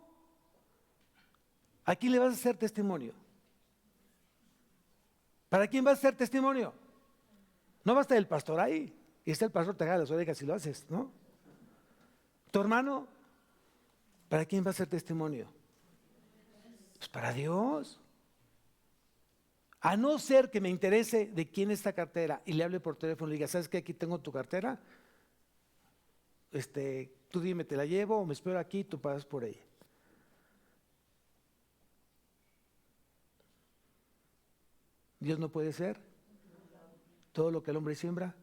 ¿A quién le vas a hacer testimonio? ¿Para quién vas a hacer testimonio? No va a estar el pastor ahí. Y está el pastor, te agarra las orejas si lo haces, ¿no? Tu hermano, ¿para quién va a ser testimonio? Pues para Dios. A no ser que me interese de quién es esta cartera y le hable por teléfono y le diga, ¿sabes qué? Aquí tengo tu cartera. Tú dime, te la llevo o me espero aquí y tú pagas por ella. Dios no puede ser. Todo lo que el hombre siembra.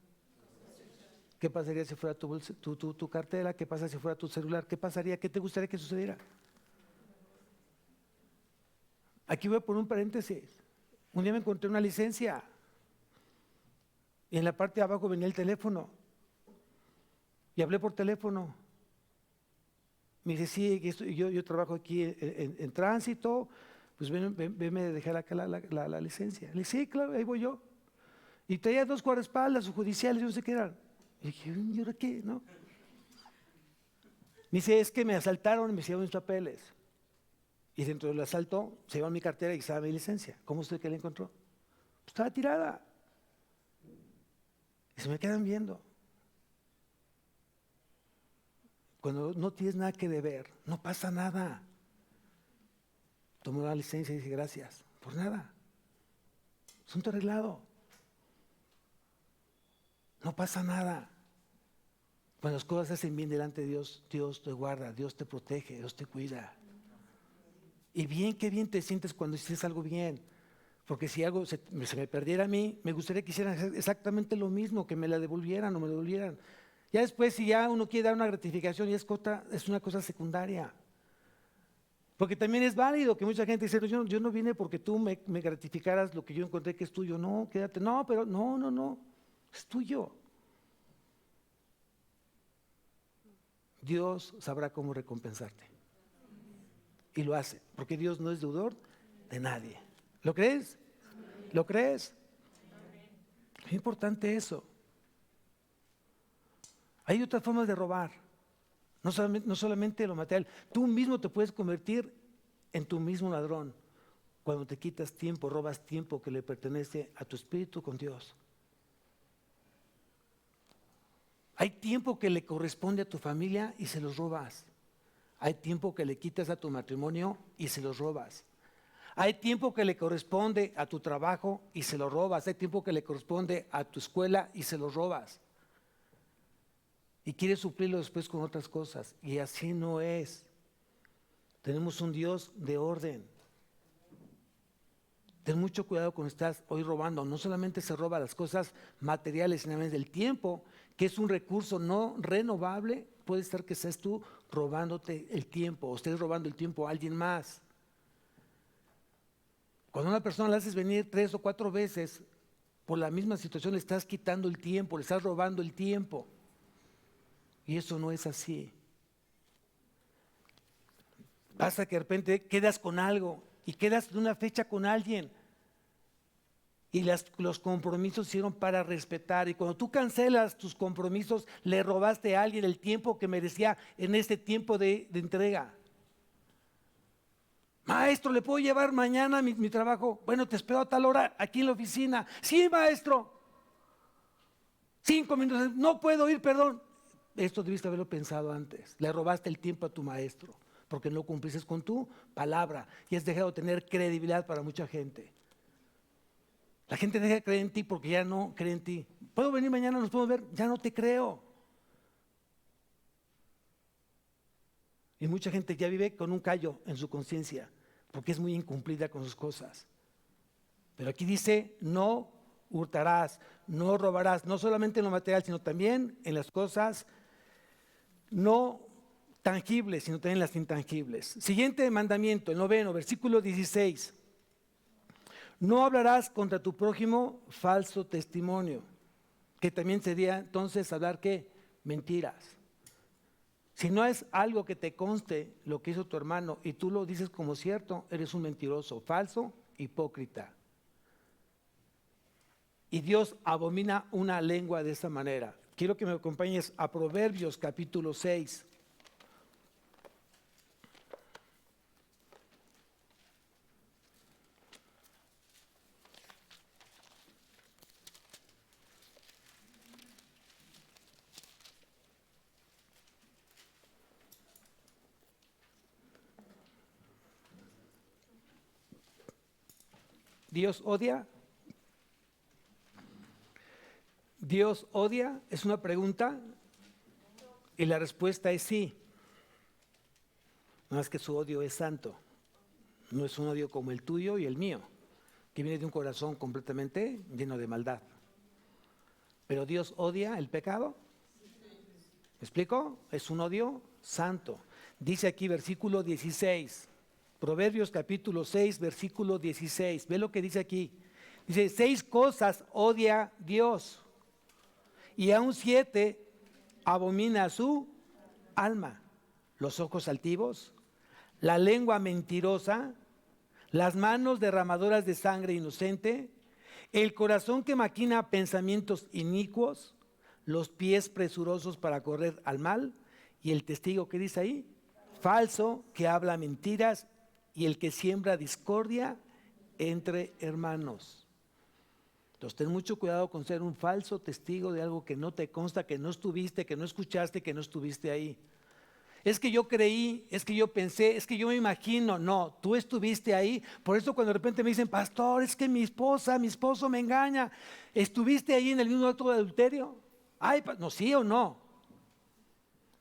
¿Qué pasaría si fuera tu cartera? ¿Qué pasa si fuera tu celular? ¿Qué pasaría? ¿Qué te gustaría que sucediera? Aquí voy a poner un paréntesis. Un día me encontré una licencia y en la parte de abajo venía el teléfono y hablé por teléfono. Me dice, sí, yo trabajo aquí en tránsito, pues venme a dejar acá la licencia. Le dije, sí, claro, ahí voy yo. Y traía 2 guardaespaldas judiciales, yo no sé qué eran. Y dije, ¿y ahora qué? ¿No? Me dice, es que me asaltaron y me hicieron mis papeles. Y dentro del asalto se llevó mi cartera y estaba mi licencia. ¿Cómo usted que la encontró? Pues estaba tirada. Y se me quedan viendo. Cuando no tienes nada que deber, no pasa nada. Tomó la licencia y dije, gracias. Por nada. Asunto arreglado. No pasa nada. Cuando las cosas se hacen bien delante de Dios, Dios te guarda, Dios te protege, Dios te cuida. Y bien, qué bien te sientes cuando hiciste algo bien. Porque si algo se me perdiera a mí, me gustaría que hicieran exactamente lo mismo, que me la devolvieran o me la devolvieran. Ya después, si ya uno quiere dar una gratificación, es una cosa secundaria. Porque también es válido que mucha gente dice, yo no vine porque tú me gratificaras lo que yo encontré que es tuyo. No, quédate. No, pero no, es tuyo. Dios sabrá cómo recompensarte. Y lo hace, porque Dios no es deudor de nadie. ¿Lo crees? ¿Lo crees? Es importante eso. Hay otras formas de robar, no solamente lo material. Tú mismo te puedes convertir en tu mismo ladrón cuando te quitas tiempo, robas tiempo que le pertenece a tu espíritu con Dios. Hay tiempo que le corresponde a tu familia y se los robas. Hay tiempo que le quitas a tu matrimonio y se los robas. Hay tiempo que le corresponde a tu trabajo y se lo robas. Hay tiempo que le corresponde a tu escuela y se los robas. Y quieres suplirlo después con otras cosas. Y así no es. Tenemos un Dios de orden. Ten mucho cuidado cuando estás hoy robando. No solamente se roba las cosas materiales, sino también el tiempo, que es un recurso no renovable. Puede ser que seas tú robándote el tiempo o estés robando el tiempo a alguien más. Cuando a una persona la haces venir 3 o 4 veces por la misma situación, le estás quitando el tiempo, le estás robando el tiempo. Y eso no es así. Pasa que de repente quedas con algo y quedas de una fecha con alguien y los compromisos hicieron para respetar. Y cuando tú cancelas tus compromisos, le robaste a alguien el tiempo que merecía en este tiempo de entrega. Maestro, ¿le puedo llevar mañana mi trabajo? Bueno, te espero a tal hora aquí en la oficina. Sí, maestro. 5 minutos. No puedo ir, perdón. Esto debiste haberlo pensado antes. Le robaste el tiempo a tu maestro porque no cumpliste con tu palabra y has dejado de tener credibilidad para mucha gente. La gente deja de creer en ti porque ya no cree en ti. ¿Puedo venir mañana? ¿Nos podemos ver? Ya no te creo. Y mucha gente ya vive con un callo en su conciencia, porque es muy incumplida con sus cosas. Pero aquí dice, no hurtarás, no robarás, no solamente en lo material, sino también en las cosas no tangibles, sino también en las intangibles. Siguiente mandamiento, el 9, versículo 16. No hablarás contra tu prójimo falso testimonio, que también sería entonces hablar ¿qué? Mentiras. Si no es algo que te conste lo que hizo tu hermano y tú lo dices como cierto, eres un mentiroso, falso, hipócrita. Y Dios abomina una lengua de esta manera. Quiero que me acompañes a Proverbios capítulo 6. ¿Dios odia? ¿Dios odia? Es una pregunta y la respuesta es sí. No es que su odio es santo, no es un odio como el tuyo y el mío, que viene de un corazón completamente lleno de maldad. Pero Dios odia el pecado. ¿Me explico? Es un odio santo. Dice aquí versículo 16, Proverbios capítulo 6, versículo 16. Ve lo que dice aquí. Dice, 6 cosas odia Dios y aún 7 abomina su alma: los ojos altivos, la lengua mentirosa, las manos derramadoras de sangre inocente, el corazón que maquina pensamientos inicuos, los pies presurosos para correr al mal, y el testigo que dice ahí, falso, que habla mentiras, y el que siembra discordia entre hermanos. Entonces ten mucho cuidado con ser un falso testigo de algo que no te consta, que no estuviste, que no escuchaste, que no estuviste ahí. Es que yo creí, es que yo pensé, es que yo me imagino. No, tú estuviste ahí. Por eso cuando de repente me dicen, pastor, es que mi esposo me engaña. ¿Estuviste ahí en el mismo acto de adulterio? Ay, no, sí o no.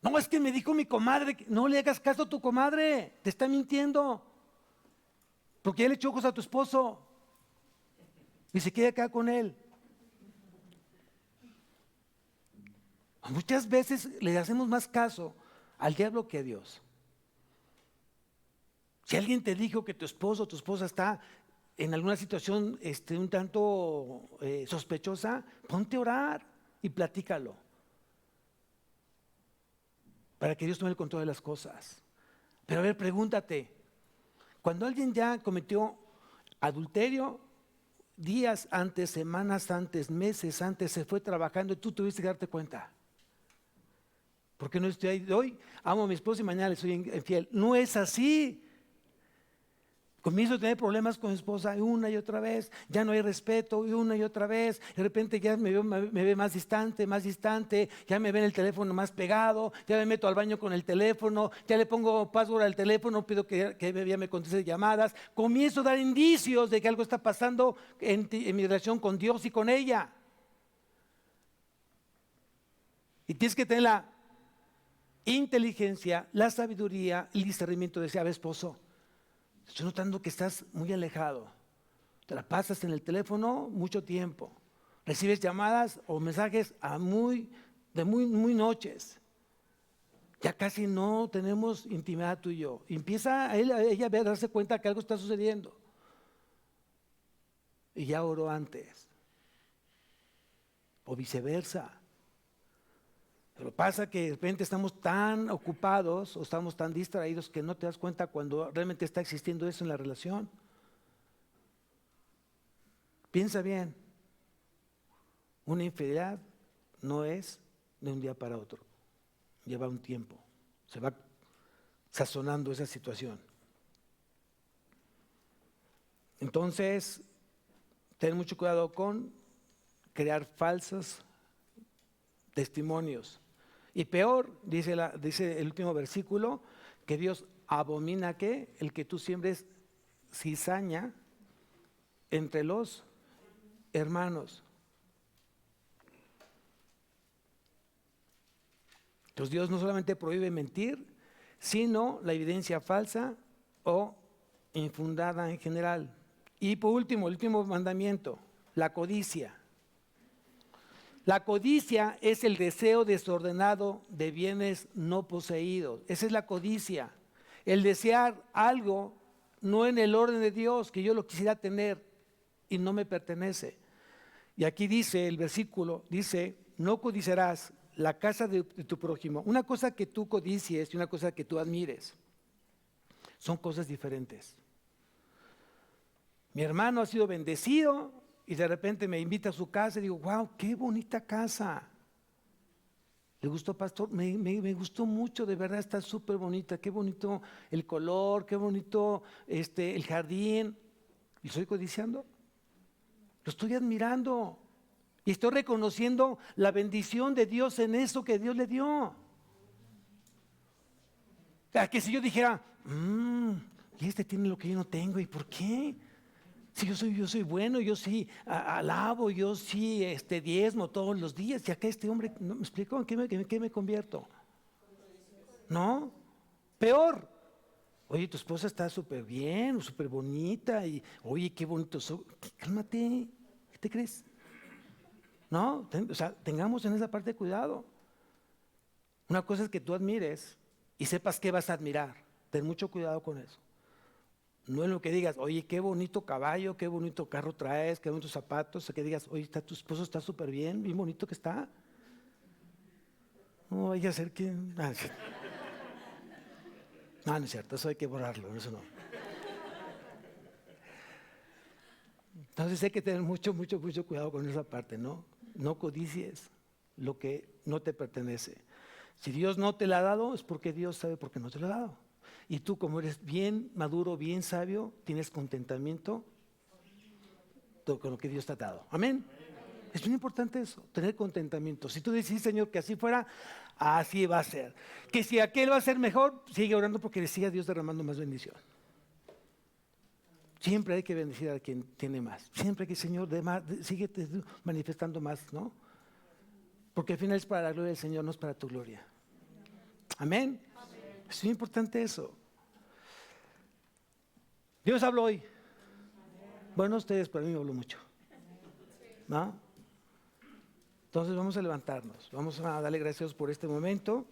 No, es que me dijo mi comadre, no le hagas caso a tu comadre, te está mintiendo. Porque ya le echó ojos a tu esposo y se queda acá con él. Muchas veces le hacemos más caso al diablo que a Dios. Si alguien te dijo que tu esposo o tu esposa está en alguna situación un tanto sospechosa, ponte a orar y platícalo, para que Dios tome el control de las cosas. Pero a ver, pregúntate, cuando alguien ya cometió adulterio, días antes, semanas antes, meses antes, se fue trabajando y tú tuviste que darte cuenta. Porque no estoy ahí, hoy amo a mi esposo y mañana le soy infiel. No es así. Comienzo a tener problemas con mi esposa una y otra vez, ya no hay respeto y una y otra vez, de repente ya me ve más distante, ya me ve en el teléfono más pegado, ya me meto al baño con el teléfono, ya le pongo password al teléfono, pido que ya me conteste llamadas, comienzo a dar indicios de que algo está pasando en mi relación con Dios y con ella. Y tienes que tener la inteligencia, la sabiduría, el discernimiento de decir, a ver, esposo, estoy notando que estás muy alejado, te la pasas en el teléfono mucho tiempo, recibes llamadas o mensajes de muy noches, ya casi no tenemos intimidad tú y yo. Y empieza ella a darse cuenta que algo está sucediendo. Y ya oró antes, o viceversa. Pero pasa que de repente estamos tan ocupados o estamos tan distraídos que no te das cuenta cuando realmente está existiendo eso en la relación. Piensa bien, una infidelidad no es de un día para otro, lleva un tiempo, se va sazonando esa situación. Entonces, ten mucho cuidado con crear falsos testimonios. Y peor, dice el último versículo, que Dios abomina ¿qué? El que tú siembres cizaña entre los hermanos. Entonces Dios no solamente prohíbe mentir, sino la evidencia falsa o infundada en general. Y por último, el último mandamiento, la codicia. La codicia es el deseo desordenado de bienes no poseídos. Esa es la codicia. El desear algo no en el orden de Dios, que yo lo quisiera tener y no me pertenece. Y aquí dice el versículo, dice, no codiciarás la casa de tu prójimo. Una cosa que tú codicies y una cosa que tú admires son cosas diferentes. Mi hermano ha sido bendecido y de repente me invita a su casa y digo, wow, qué bonita casa. ¿Le gustó, pastor? Me gustó mucho, de verdad está súper bonita, qué bonito el color, qué bonito el jardín. ¿Y estoy codiciando? Lo estoy admirando y estoy reconociendo la bendición de Dios en eso que Dios le dio. Que si yo dijera, y este tiene lo que yo no tengo, ¿y por qué? Si yo soy bueno, yo sí alabo, yo sí diezmo todos los días, y acá este hombre, ¿no me explico? ¿En qué me convierto? ¿No? Peor. Oye, tu esposa está súper bien, súper bonita, y oye, qué bonito. Cálmate, ¿qué te crees? ¿No? O sea, tengamos en esa parte cuidado. Una cosa es que tú admires y sepas qué vas a admirar. Ten mucho cuidado con eso. No en lo que digas, oye, qué bonito caballo, qué bonito carro traes, qué bonitos zapatos, que digas, oye, tu esposo está súper bien bonito que está. No vaya a ser que... No, no es cierto, eso hay que borrarlo, eso no. Entonces hay que tener mucho cuidado con esa parte, ¿no? No codicies lo que no te pertenece. Si Dios no te la ha dado, es porque Dios sabe por qué no te lo ha dado. Y tú, como eres bien maduro, bien sabio, tienes contentamiento con lo que Dios te ha dado. Amén. Es muy importante eso, tener contentamiento. Si tú decís, Señor, que así fuera, así va a ser. Que si aquel va a ser mejor, sigue orando porque le siga Dios derramando más bendición. Siempre hay que bendecir a quien tiene más. Siempre hay que, Señor, sigue manifestando más, ¿no? Porque al final es para la gloria del Señor, no es para tu gloria. Amén. Es muy importante eso. Dios habló hoy. Bueno, ustedes, para mí me habló mucho. ¿No? Entonces vamos a levantarnos. Vamos a darle gracias por este momento.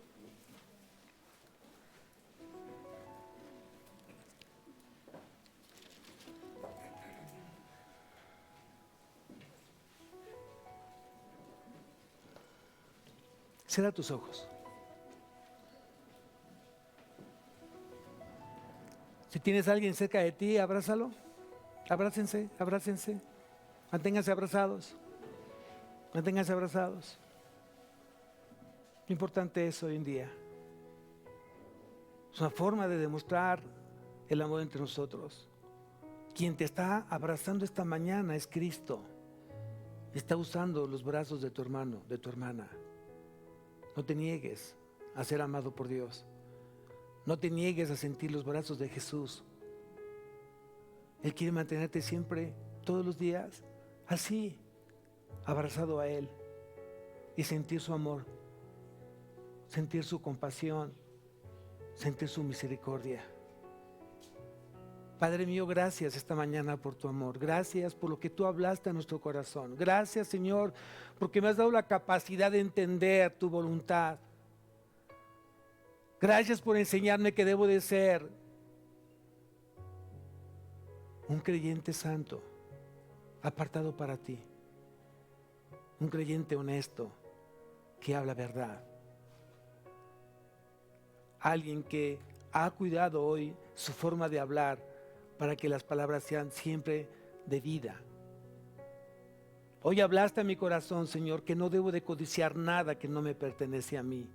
Cierra tus ojos. Si tienes a alguien cerca de ti, abrázalo. Abrácense. Manténganse abrazados. Lo importante es hoy en día. Es una forma de demostrar el amor entre nosotros. Quien te está abrazando esta mañana es Cristo. Está usando los brazos de tu hermano, de tu hermana. No te niegues a ser amado por Dios. No te niegues a sentir los brazos de Jesús. Él quiere mantenerte siempre, todos los días, así, abrazado a Él y sentir su amor, sentir su compasión, sentir su misericordia. Padre mío, gracias esta mañana por tu amor. Gracias por lo que tú hablaste a nuestro corazón. Gracias, Señor, porque me has dado la capacidad de entender tu voluntad. Gracias por enseñarme que debo de ser un creyente santo, apartado para ti. Un creyente honesto, que habla verdad. Alguien que ha cuidado hoy su forma de hablar para que las palabras sean siempre de vida. Hoy hablaste a mi corazón, Señor, que no debo de codiciar nada que no me pertenece a mí.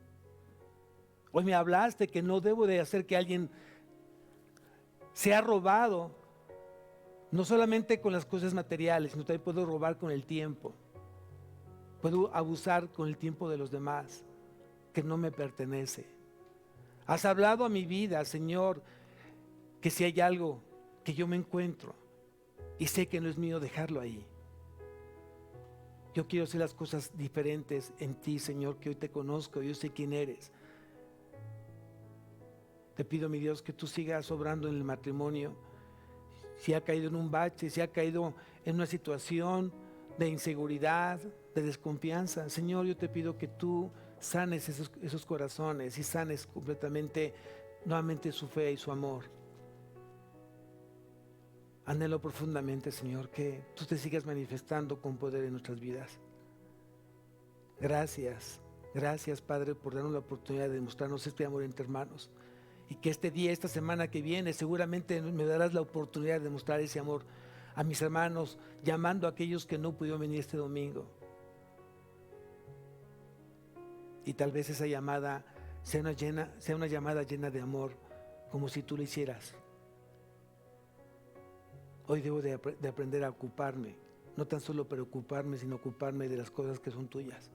Hoy me hablaste que no debo de hacer que alguien sea robado, no solamente con las cosas materiales, sino también puedo robar con el tiempo. Puedo abusar con el tiempo de los demás, que no me pertenece. Has hablado a mi vida, Señor, que si hay algo que yo me encuentro y sé que no es mío, dejarlo ahí. Yo quiero hacer las cosas diferentes en ti, Señor, que hoy te conozco, yo sé quién eres. Te pido, mi Dios, que tú sigas obrando en el matrimonio. Si ha caído en un bache, si ha caído en una situación de inseguridad, de desconfianza, Señor, yo te pido que tú sanes esos corazones y sanes completamente, nuevamente su fe y su amor. Anhelo profundamente, Señor, que tú te sigas manifestando con poder en nuestras vidas. Gracias, gracias, Padre, por darnos la oportunidad de demostrarnos este amor entre hermanos. Y que este día, esta semana que viene, seguramente me darás la oportunidad de demostrar ese amor a mis hermanos, llamando a aquellos que no pudieron venir este domingo. Y tal vez esa llamada sea una llamada llena de amor, como si tú lo hicieras. Hoy debo de aprender a ocuparme, no tan solo preocuparme, sino ocuparme de las cosas que son tuyas,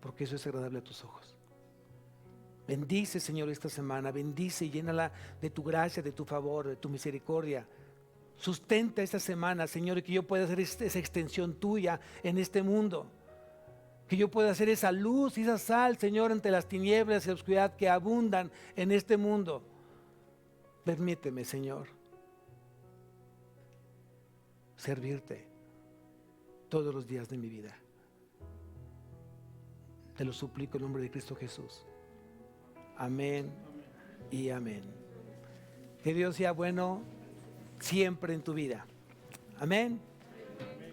porque eso es agradable a tus ojos. Bendice, Señor, esta semana, bendice y llénala de tu gracia, de tu favor, de tu misericordia. Sustenta esta semana, Señor, y que yo pueda hacer esa extensión tuya en este mundo. Que yo pueda hacer esa luz y esa sal, Señor, ante las tinieblas y la oscuridad que abundan en este mundo. Permíteme, Señor, servirte todos los días de mi vida. Te lo suplico en nombre de Cristo Jesús. Amén y amén. Que Dios sea bueno siempre en tu vida. Amén.